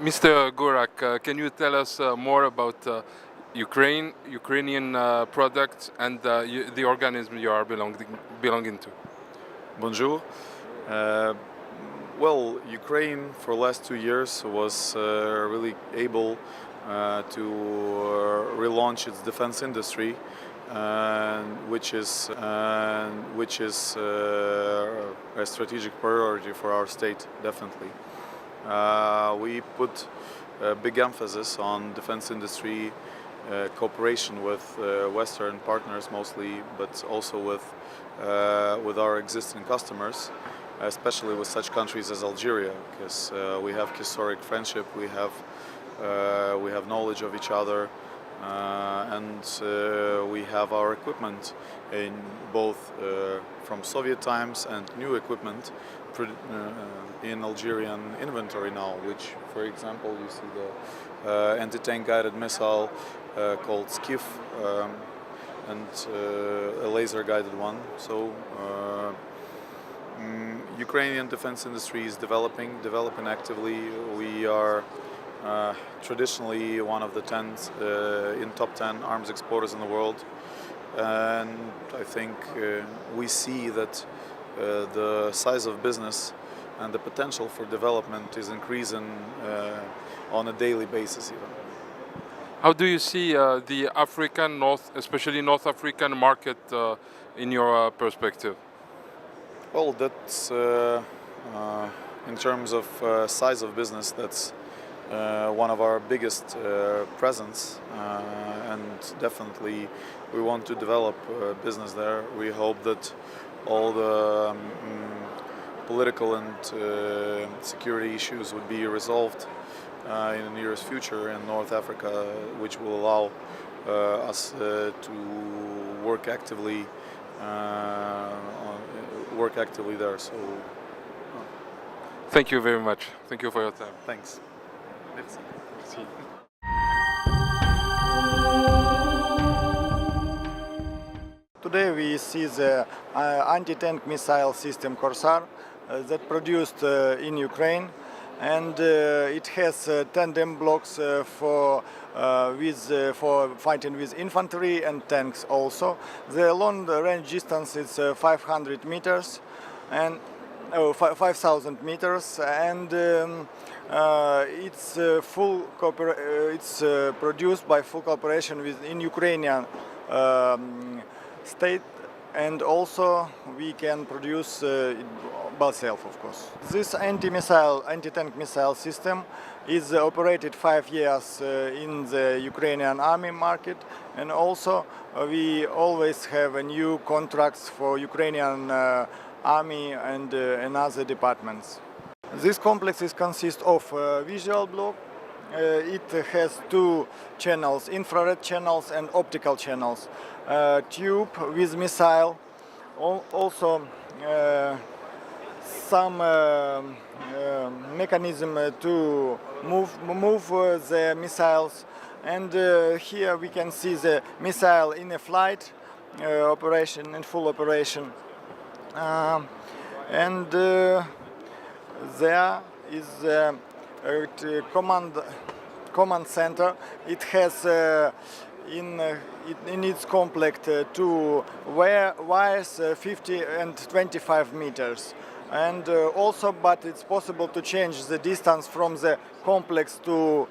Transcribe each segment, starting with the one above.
Mr. Gorak, can you tell us more about Ukrainian products and the organism you are belonging to? Bonjour. Uh, well, Ukraine for the last 2 years was really able to relaunch its defense industry, which is a strategic priority for our state, definitely. We put a big emphasis on defense industry cooperation with Western partners mostly, but also with our existing customers, especially with such countries as Algeria, because we have historic friendship, we have knowledge of each other, and we have our equipment in both from Soviet times and new equipment in Algerian inventory now, which, for example, you see the anti-tank guided missile called Skif, and a laser guided one. So Ukrainian defense industry is developing actively. We are traditionally one of the top 10 arms exporters in the world, and I think we see that the size of business and the potential for development is increasing on a daily basis even. How do you see the especially North African market in your perspective? Well, that's in terms of size of business, that's one of our biggest presence, and definitely we want to develop business there. We hope that all the political and security issues would be resolved in the nearest future in North Africa, which will allow us to work actively there. So, thank you very much. Thank you for your time. Thanks. Merci. Merci. Today we see the anti-tank missile system Corsair that produced in Ukraine, and it has tandem blocks for fighting with infantry and tanks also. The long range distance is 500 meters and 5,000 meters, and it's produced by full cooperation in Ukrainian state, and also we can produce by self, of course. This anti-tank missile system is operated 5 years in the Ukrainian army market, and also we always have new contracts for Ukrainian army and other departments. This complex consists of visual block. It has 2 channels, infrared channels and optical channels. Tube with missile, also some mechanism to move the missiles, and here we can see the missile in a flight operation, in full operation, and there is a command center. It has in its complete 2 wires 50 and 25 meters, and also, but it's possible to change the distance from the complex to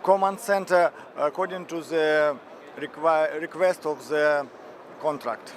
command center according to the request of the contract.